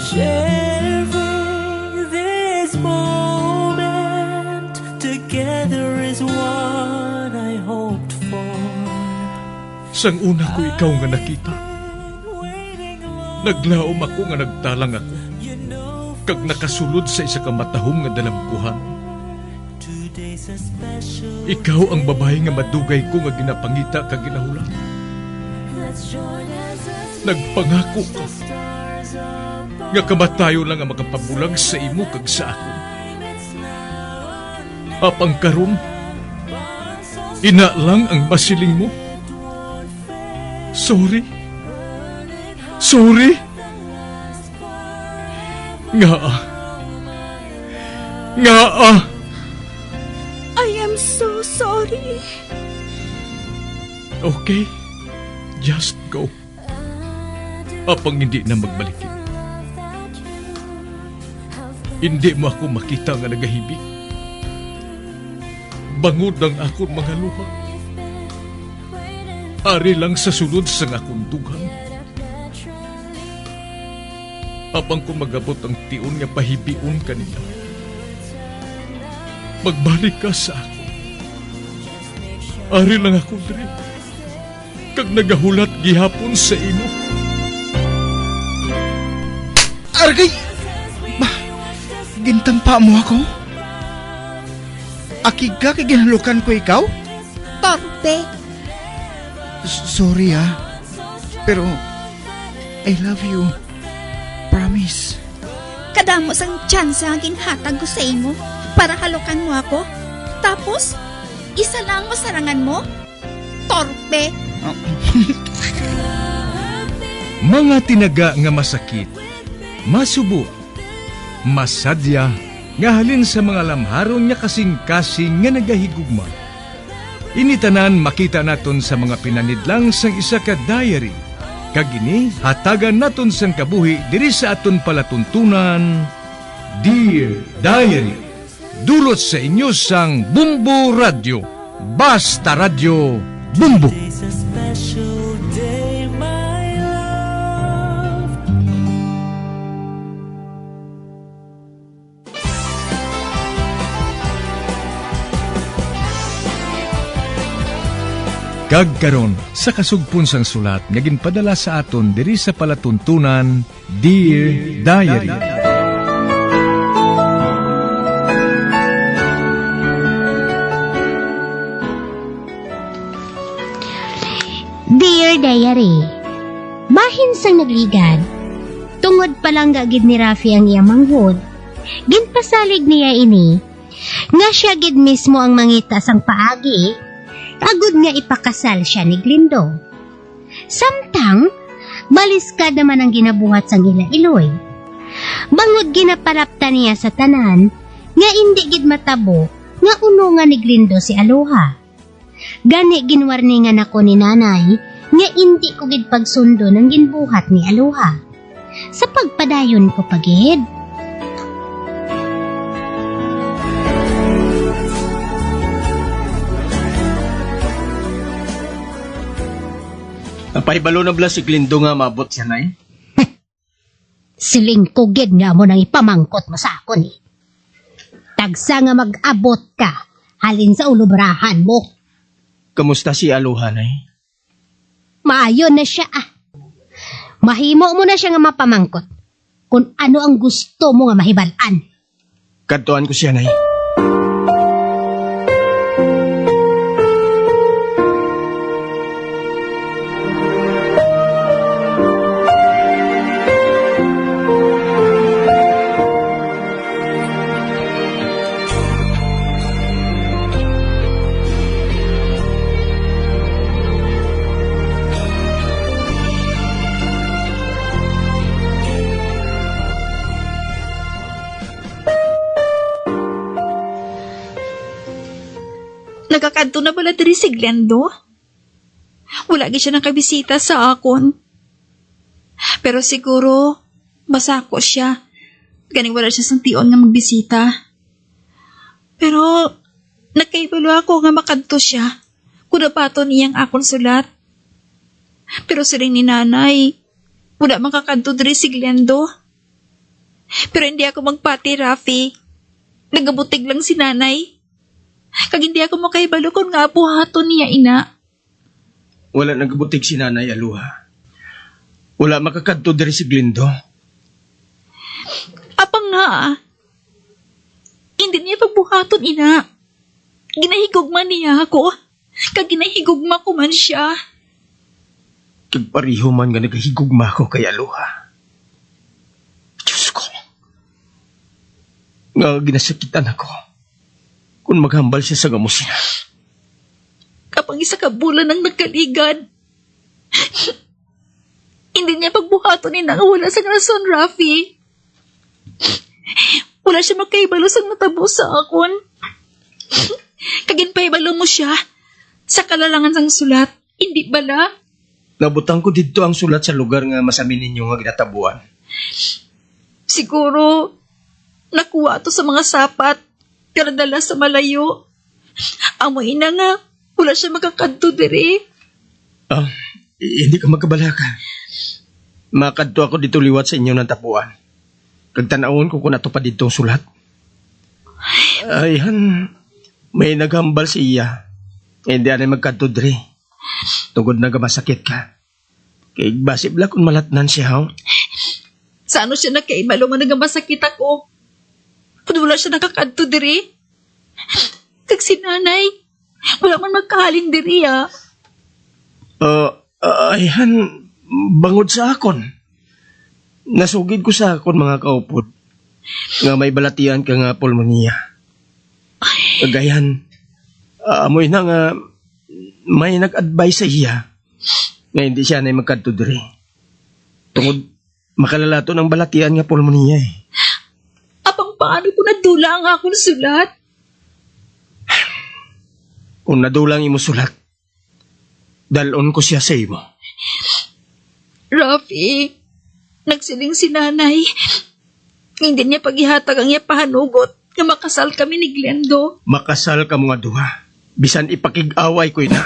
Sharing this moment together is what I hoped for. Sang una ko ikaw nga nakita, naglaom ako nga nagtalang ako, kag nakasulod sa isa ka matahom nga dalagkuhan. Ikaw ang babae nga madugay ko nga ginapangita kag ginahulan. Nagpangako ka nga kamatayo lang ang makapabulag sa imo kag sa ako. Apang karon, ina lang ang masiling mo. Sorry. Nga. I am so sorry. Okay, just go. Apang hindi na magbalikin. Hindi mo ako makita nga nagahibik. Bangod ang akong mga luha. Ari lang sa sulod sa akong dugang. Apang ko magabot ang tiun nga pahibiun kanila. Magbalik ka sa ako. Ari lang ako diri. Kag nagahulat gihapon sa imo. Argay! Gintampa mo ako? Akig ka kay ginalukan ko ikaw? Torpe. Sorry pero I love you. Promise. Kadamos ang tsansa ang ginhatag ko sa imo para halukan mo ako. Tapos, isa lang masarangan mo? Torpe. Mga tinaga nga masakit, masubo, masadya, nga halin sa mga lamharon nga kasing-kasing nga nagahigugma. Initanan makita naton sa mga pinanidlang sang isa ka diary. Kagini, hatagan naton sang kabuhi diri sa aton palatuntunan, Dear Diary. Dulot sa inyo sang Bumbo Radio. Basta Radio Bumbo. It's a special day, my love. Kagkaron sa kasugpon sang sulat nga ginpadala sa aton diri sa palatuntunan, Dear Diary. Dear Diary, bahin sang nagligad, tungod palang gagid ni Rafi ang iyang manghod, ginpasalig niya ini, nga siya gid mismo ang mangita sang paagi, agud nga ipakasal siya ni Glindo. Samtang, baliskad naman ang ginabuhat sang ila Iloy. Bangod ginaparapta niya sa tanan, nga hindi gid matabo, nga unungan ni Glindo si Aloha. Gani ginwarningan ako ni nanay nga hindi ko gid pagsundo ng ginbuhat ni Aloha. Sa pagpadayon ko pagid. Napahibalo na bala si Glindo nga mabot siya na Siling ko gid nga mo nang ipamangkot mo sa akon eh. Tagsa nga mag-abot ka halin sa ulubrahan mo. Kamusta si Aloha na Maayon na siya Mahimo mo na siya nga mapamangkot kung ano ang gusto mo nga mahibalan. Kadtuan ko siya na Nagkakadto na pala diri si Glendo? Wala gid siya nakabisita sa akon. Pero siguro, masako siya. Ganing wala siya sang tion nga magbisita. Pero, nagkaibalo ako nga makadto siya. Kunapato niyang akon sulat. Pero siling ni nanay, wala makakadto diri si Glendo. Pero hindi ako magpati, Rafi. Nagabutig lang si nanay. Kag hindi ako makahibalo kung nga buhaton niya, ina. Wala nagabutig si nanay, Aluha. Wala makakadto diri si Glindo. Apang nga, hindi niya pagbuhaton, ina. Ginahigugma niya ako. Kag ginahigugma ko man siya. Kag pariho man nga nagahigugma ko kay Aluha. Diyos ko. Nga ginasakitan ako. Kung maghambal siya sa gamos niya. Kapag isa ka bulan ang nagkaligad. Hindi niya pagbuhaton ni nang wala sa rason, Rafi. Wala siya magkaibalo sa natabo sa akon. Kaginpahibalo mo siya sa kalalangan sang sulat. Hindi bala? Nabutang ko dito ang sulat sa lugar nga masamin ninyo nga ginatabuan. Siguro, nakuha to sa mga sapat. Pero dala sa malayo. Amoy na nga, wala siya makakadto diri. Hindi ka magkabalaka. Makadto ako dito liwat sa inyo ng tapuan. Kagtanawon ko kung nato pa dito ang sulat. Ayhan, may naghambal si iya. Hindi anay magkadto diri. Tungod na masakit ka. Kaya basib lang kung malatnan siya, ha? Sa ano siya nakaibalo nga nagamasakit ako? Kung wala siya nakakadto diri? Kag si nanay, wala man magkahalin diri, ah. Ayhan, bangod sa akon. Nasugid ko sa akon mga kaupod. Nga may balatian ka nga pulmonia. Kagayan, amoy na nga may nag-advise sa iya nga hindi siya na magkadto diri. Tungod makalalato ng balatian nga pulmonia eh. Apang paano ko nadula ang akong sulat? Kung nadulang imo sulat, dalon ko siya sa imo. Rafi, nagsiling si nanay. Hindi niya paghihatag ang iya pahanugot na makasal kami ni Glendo. Makasal ka mga duha. Bisan ipakig-away ko na.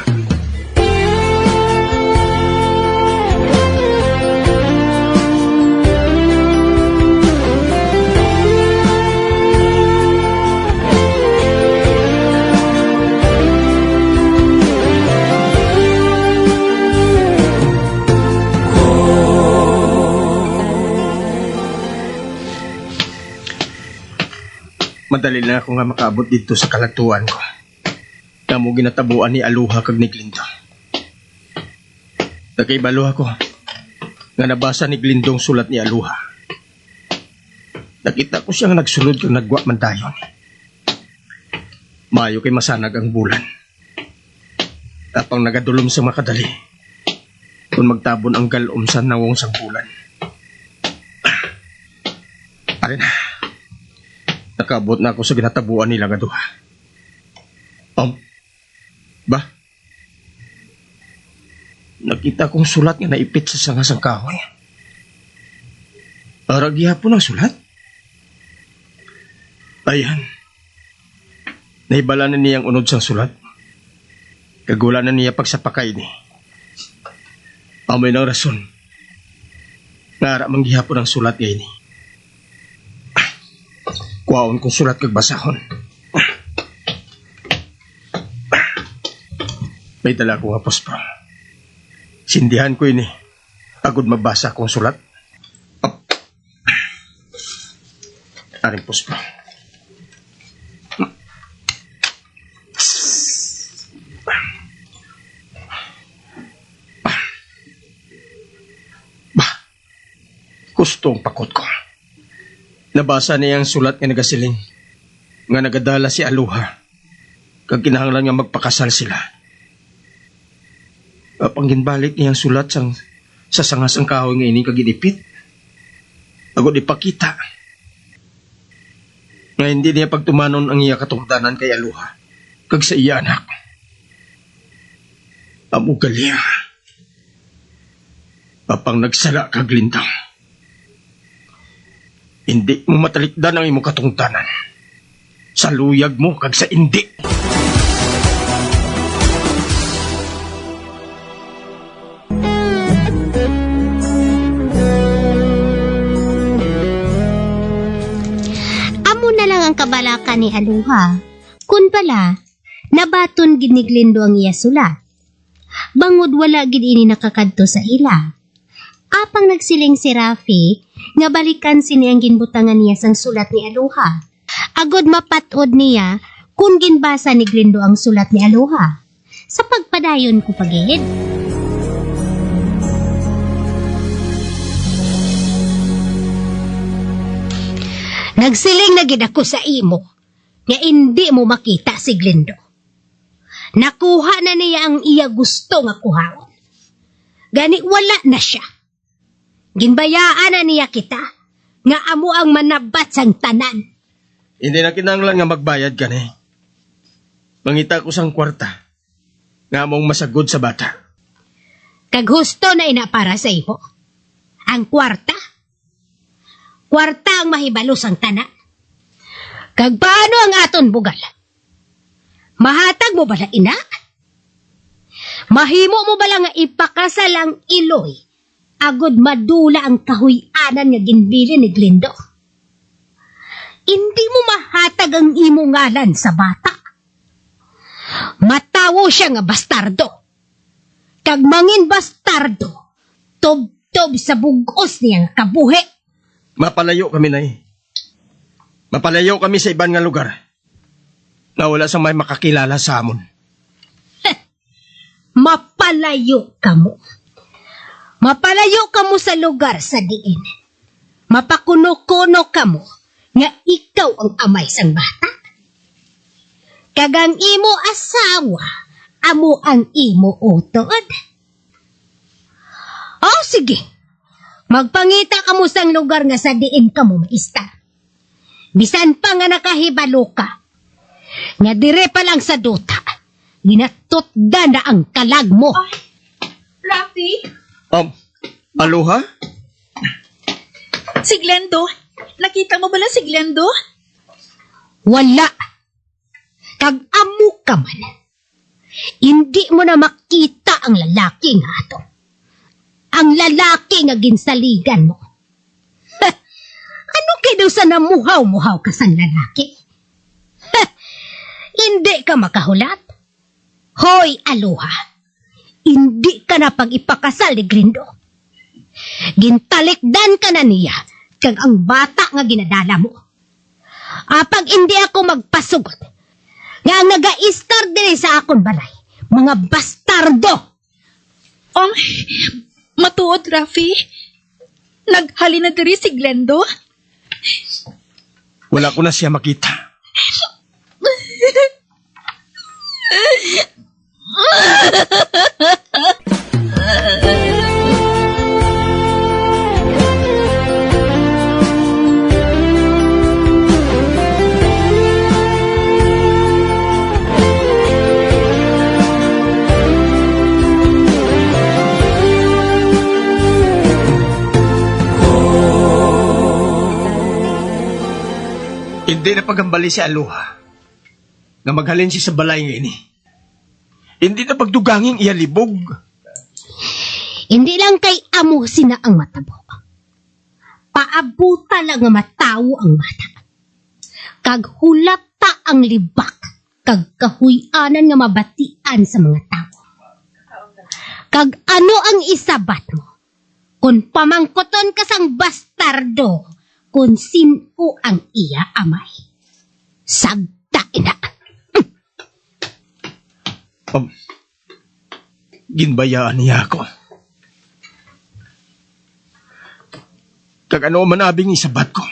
Madali na ako nga makaabot dito sa kalagtuan ko. Kamo ginatabuan ni Aluha kag ni Glindo. Nakaibalo ako nga nabasa ni Glindong sulat ni Aluha. Nakita ko siyang nagsulod kang nagwa man dayon. Mayo kay masanag ang bulan. Tapang nagadulom sa makadali. Kung magtabon ang galom sa nawong sang bulan. Pare na. Nakabot na ako sa ginatabuan nila nga duha. Ba? Nakita kong sulat nga naipit sa sangasang kahoy. Aragya po ng sulat? Ayan. Naibala na niyang unod sa sulat. Kagula na niya pagsapakay ni. Amoy ng rason. Ngara manggihapon ang sulat ngayon ni. Kuwaon kong sulat kag basahon. May dala ko nga pospro. Sindihan ko ini. Agud mabasa kong sulat. Aring pospro. Gustong pakot ko. Nabasa niya ang sulat nga nagasiling. Nga nagadala si Aluha. Kag kinahanglan nga magpakasal sila. Pangginbalik niya ang sulat sa sangas ang kahoy nga ini kaginipit. Agod ipakita. Nga hindi niya pagtumanon ang iya katungdanan kay Aluha. Kag sa iya anak. Amugali. Apang nagsala kag lintang. Hindi mo matalikdan ang imong katungtanan. Sa luyag mo kag sa indi. ang kabalaka ni Aluha. Kun pala, nabaton gid ni Glindo ang iya sulat. Bangod wala gid ini nakakadto sa ila. Apang nagsiling si Rafi, nga balikan sini ang ginbutangan niya sang sulat ni Aluha. Agod mapatod niya kung ginbasa ni Glindo ang sulat ni Aluha. Sa pagpadayon ko pagihid. Nagsiling na gid ako sa imo nga hindi mo makita si Glindo. Nakuha na niya ang iya gusto nga kuhaon. Gani wala na siya. Ginbayaan na niya kita nga amo ang manabat sang tanan. Hindi na kinahanglan nga magbayad gani. Mangita ko sang kwarta nga among masagod sa bata. Kag husto na ina para sa imo. Ang kwarta. Kwarta ang mahibalo sang tanan. Kag paano ang aton bugal? Mahatag mo bala ina? Mahimo mo bala nga ipakasal ang iloy agod madula ang kahuy-anan nga ginbili ni Glindo? Hindi mo mahatag ang imo ngalan sa bata. Matawo siya nga bastardo. Kag mangin bastardo, tob-tob sa bugos niya nga kabuhi. Mapalayo kami, Nay. Mapalayo kami sa ibang nga lugar na wala sa may makakilala sa amon. Mapalayo ka mo. Mapalayo ka mo sa lugar sa diin. Mapakuno-kuno ka mo nga ikaw ang amay sang bata. Kagang imo asawa, amo ang imo utod. Oh, sige. Magpangita ka mo sang lugar nga sa diin ka mo maista. Bisan pa nga nakahibalo ka. Nga dire pa lang sa duta, ginatutda na ang kalag mo. Ay, Rafi? Aloha? Si Glendo? Nakita mo bala si Glendo? Wala. Kag amo ka man. Hindi mo na makita ang lalaki nga ato. Ang lalaki nga ginsaligan mo. Ano kay daw sa namuhaw-muhaw ka sang lalaki? Hindi ka makahulat. Hoy, Aloha. Hindi ka na pag-ipakasal ni Glindo. Gintalikdan ka na niya kag ang bata nga ginadala mo. Apag hindi ako magpasugot nga ang naga-istar din sa akon balay, mga bastardo. Matuod, Rafi? Naghali na diri si Glendo? Wala ko na siya makita. Hindi na pagambali si Aloha na maghalin siya sa balay nga ini. Hindi na pagduganging iyalibog. Hindi lang kay amo sina ang matabo. Paabuta lang nga matawo ang bata. Kag hulata ang libak. Kag kahuyanan nga mabatian sa mga tao. Kag ano ang isabat mo? Kung pamangkoton ka sang bastardo, kung sino ang iya amay. Sagda ina. Ginbayaan niya ako. Kag ano man abing isabat ko.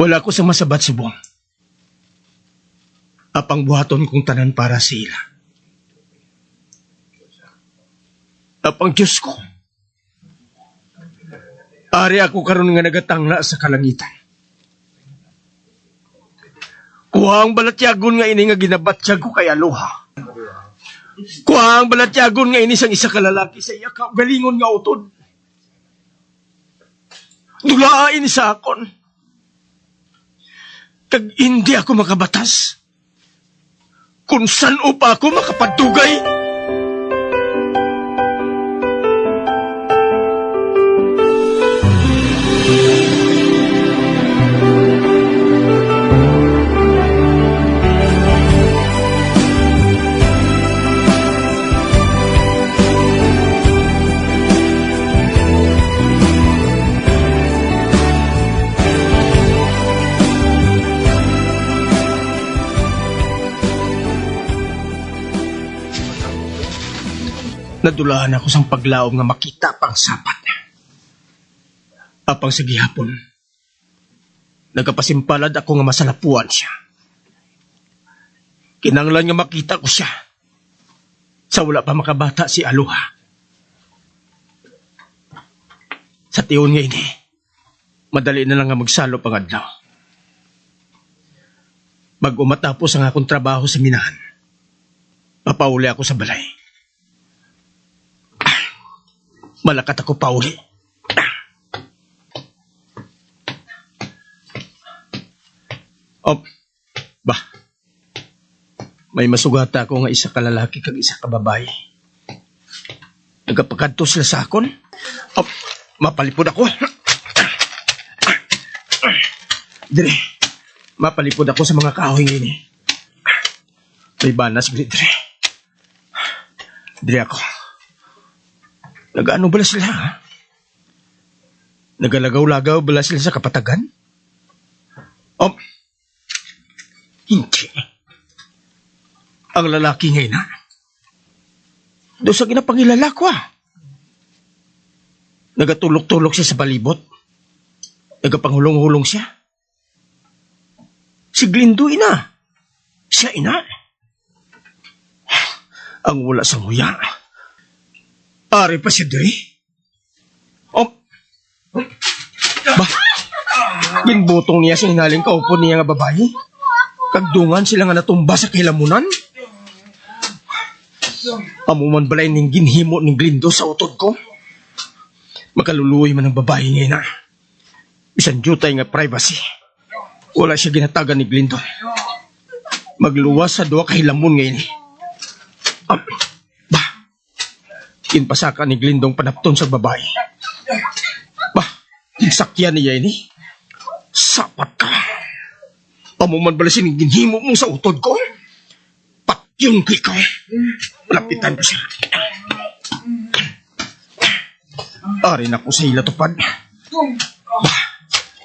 Wala ko sa masabat subong. Apang buhaton kong tanan para sila. Apang Diyos ko. Ari ako karon nga nagatangla sa kalangitan. Kuha ang balatyagon nga ini nga ginabatyag ko kay Aloha. Kuha ang balatyagon nga ini sang isa ka lalaki sa iya galingon nga utod. Dulaain sa akon. Kag hindi ako makabatas. Kung saan pa ako makapadugay. Nadulahan ako sang paglaom nga makita pang sapat. Apang sa gihapon, nagapasimpalad ako nga masalapuan siya. Kinanglan nga makita ko siya sa wala pa makabata si Aloha. Sa tiyon nga ini, madali na lang nga magsalo pang adlaw. Mag-umatapos ang akong trabaho sa minahan, papauli ako sa balay. Malakat ako pauli. May masugata ako nga isa ka lalaki kag isa ka babae. Nagapakadto sila sa akon. Mapalipod ako. Dire, mapalipod ako sa mga kahoy ngayon eh. May banas, dire. Dire ako. Nagaano bala sila, ha? Nagalagaw-lagaw bala sila sa kapatagan? Hindi. Ang lalaki ngayon, ha? Doon sa ginapangilala ko, ha? Nagatulok-tulok siya sa palibot. Nagapanghulong-hulong siya. Si Glindo, ina. Siya, ina. Ang wala sa nguya. Ari pa siya, diri. Ginbutong niya sa hinaling kaupo niya nga babae. Kagdungan sila nga natumba sa kilamunan. Amuman balay ning ginhimo ning Glindo sa utod ko. Makaluluoy man ang babae ngayon na. Bisan jutay nga privacy. Wala siya ginatagan ni Glindo. Magluwas sa duwa kahilamon ngayon. Kinpasaka ni Glindong panapton sa babae. Kinsakyan niya ini. Sapat ka. Pamuman bala sining ginhimo mo sa utod ko. Patyong ko ikaw. Lapitan ko siya. Arin ako sa ilatupad.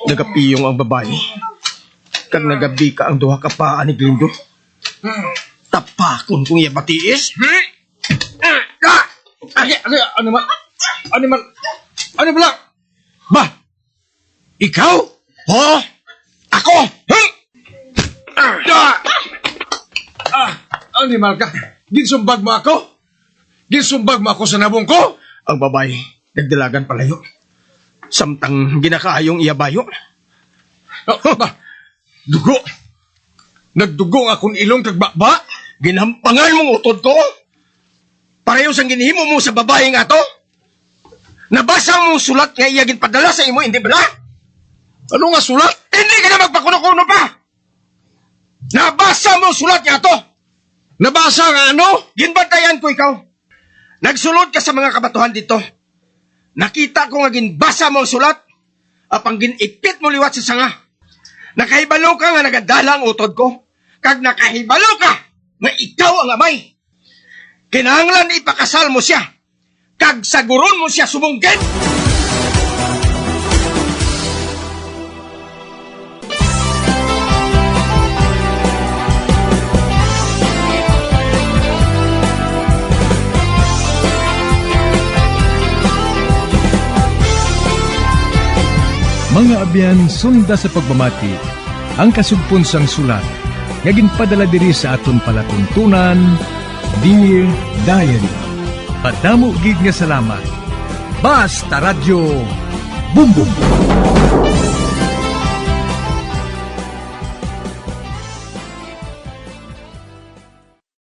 Nagapiyong ang babae. Kag nagabi ka ang duha ka paa ni Glindo. Tapakon kong iyabatiis. Ano ba? Ba? Ikaw? Ho? Ako? Animal ka. Ginsumbag mo ako? Ginsumbag mo ako sa nabong ko? Ang babae, nagdalagan palayo. Samtang ginakaayong iyabayo. Dugo. Nagdugong akong ilong kagbaba? Ginampangan mong utod ko? Pareho sang ginhimo mo sa babae nga to? Nabasa mo sulat nga iyagin padala sa imo, hindi ba? Ano nga sulat? Hindi ka na magpakuno-kuno pa! Nabasa mo sulat nga to! Nabasa nga ano? Ginbantayan ko ikaw. Nagsulod ka sa mga kabatuhan dito. Nakita ko nga ginbasa mo ang sulat, apang ginipit mo liwat sa sanga. Nakahibalo ka nga nagadala ang utod ko. Kag nakahibalo ka nga ikaw ang amay. Kinahanglan ipakasal mo siya. Kag saguron mo siya sumungkit. Mga abyan, sunda sa pagmamati, ang kasugpon sang sulat, nga ginpadala diri sa aton palatuntunan, Dear Diary. Padamo gid nga salamat. Basta Radio Bumbum.